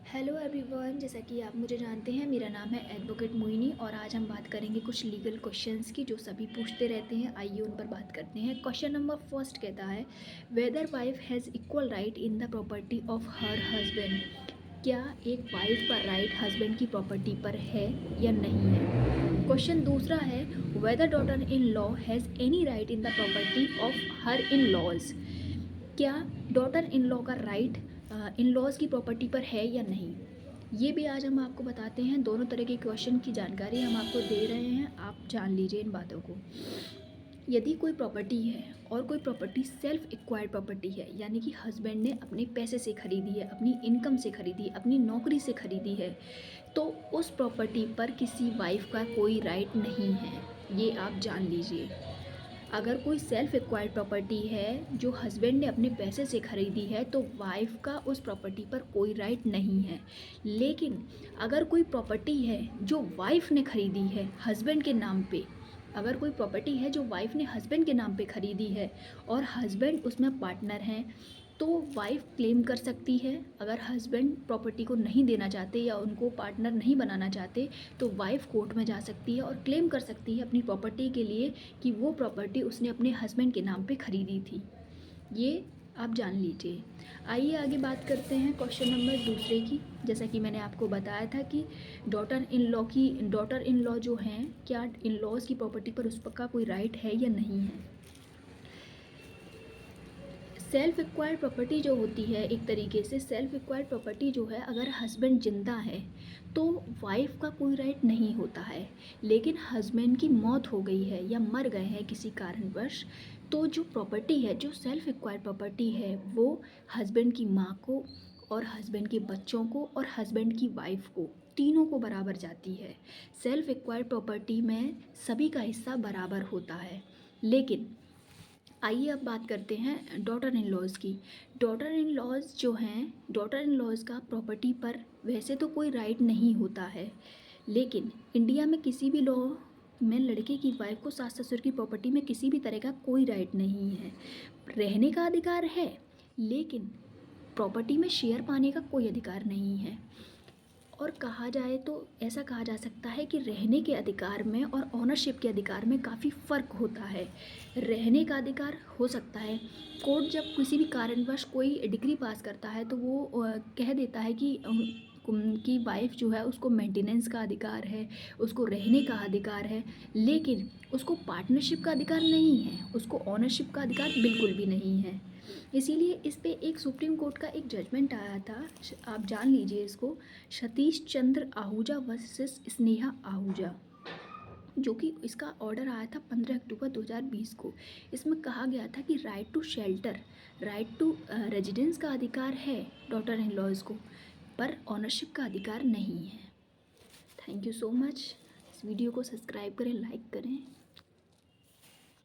Hello everyone, जैसा कि आप मुझे जानते हैं, मेरा नाम है एडवोकेट मोइनी और आज हम बात करेंगे कुछ लीगल क्वेश्चंस की जो सभी पूछते रहते हैं। आइए उन पर बात करते हैं। क्वेश्चन नंबर फर्स्ट कहता है, whether wife has equal right in the property of her husband. क्या एक वाइफ का राइट हस्बैंड की प्रॉपर्टी पर है या नहीं है। क्वेश्चन दूसरा है, whether daughter in law has any right in the property of her in laws. क्या डॉटर इन लॉ का राइट इन लॉज की प्रॉपर्टी पर है या नहीं। ये भी आज हम आपको बताते हैं। दोनों तरह के क्वेश्चन की जानकारी हम आपको दे रहे हैं, आप जान लीजिए इन बातों को। यदि कोई प्रॉपर्टी है और कोई प्रॉपर्टी सेल्फ एक्वायर्ड प्रॉपर्टी है, यानी कि हस्बैंड ने अपने पैसे से खरीदी है, अपनी इनकम से खरीदी, अपनी नौकरी से खरीदी है, तो उस प्रॉपर्टी पर किसी वाइफ का कोई राइट नहीं है। ये आप जान लीजिए। अगर कोई सेल्फ एक्वायर्ड प्रॉपर्टी है जो हस्बैंड ने अपने पैसे से खरीदी है, तो वाइफ का उस प्रॉपर्टी पर कोई राइट नहीं है। लेकिन अगर कोई प्रॉपर्टी है जो वाइफ ने खरीदी है हस्बैंड के नाम पे, अगर कोई प्रॉपर्टी है जो वाइफ ने हस्बैंड के नाम पे खरीदी है और हस्बैंड उसमें पार्टनर हैं, तो वाइफ क्लेम कर सकती है। अगर हस्बैंड प्रॉपर्टी को नहीं देना चाहते या उनको पार्टनर नहीं बनाना चाहते, तो वाइफ कोर्ट में जा सकती है और क्लेम कर सकती है अपनी प्रॉपर्टी के लिए कि वो प्रॉपर्टी उसने अपने हस्बैंड के नाम पे खरीदी थी। ये आप जान लीजिए। आइए आगे बात करते हैं क्वेश्चन नंबर दूसरे की। जैसा कि मैंने आपको बताया था कि डॉटर इन लॉ जो हैं, क्या इन लॉज की प्रॉपर्टी पर उसका कोई राइट है या नहीं है। सेल्फ एक्वायर्ड प्रॉपर्टी जो होती है, एक तरीके से सेल्फ एक्वायर्ड प्रॉपर्टी जो है, अगर हस्बैंड जिंदा है तो वाइफ का कोई राइट नहीं होता है। लेकिन हस्बैंड की मौत हो गई है या मर गए हैं किसी कारणवश, तो जो प्रॉपर्टी है, जो सेल्फ एक्वायर्ड प्रॉपर्टी है, वो हस्बैंड की माँ को और हस्बैंड के बच्चों को और हस्बैंड की वाइफ को, तीनों को बराबर जाती है। सेल्फ एक्वायर्ड प्रॉपर्टी में सभी का हिस्सा बराबर होता है। लेकिन आइए अब बात करते हैं डॉटर इन लॉज की। डॉटर इन लॉज जो हैं, डॉटर इन लॉज का प्रॉपर्टी पर वैसे तो कोई राइट नहीं होता है, लेकिन इंडिया में किसी भी लॉ में लड़के की वाइफ को सास ससुर की प्रॉपर्टी में किसी भी तरह का कोई राइट नहीं है। रहने का अधिकार है, लेकिन प्रॉपर्टी में शेयर पाने का कोई अधिकार नहीं है। और कहा जाए तो ऐसा कहा जा सकता है कि रहने के अधिकार में और ऑनरशिप के अधिकार में काफ़ी फ़र्क होता है। रहने का अधिकार हो सकता है, कोर्ट जब किसी भी कारणवश कोई डिग्री पास करता है तो वो कह देता है कि उनकी वाइफ जो है उसको मेंटेनेंस का अधिकार है, उसको रहने का अधिकार है, लेकिन उसको पार्टनरशिप का अधिकार नहीं है, उसको ऑनरशिप का अधिकार बिल्कुल भी नहीं है। इसीलिए इस पे एक सुप्रीम कोर्ट का एक जजमेंट आया था, आप जान लीजिए इसको, सतीश चंद्र आहूजा वर्सेस स्नेहा आहूजा, जो कि इसका ऑर्डर आया था 15 अक्टूबर 2020 को। इसमें कहा गया था कि right to shelter, right to residence का अधिकार है डॉटर इन लॉज को, पर ऑनरशिप का अधिकार नहीं है। Thank you so much. इस वीडियो को सब्सक्राइब करें, लाइक करें।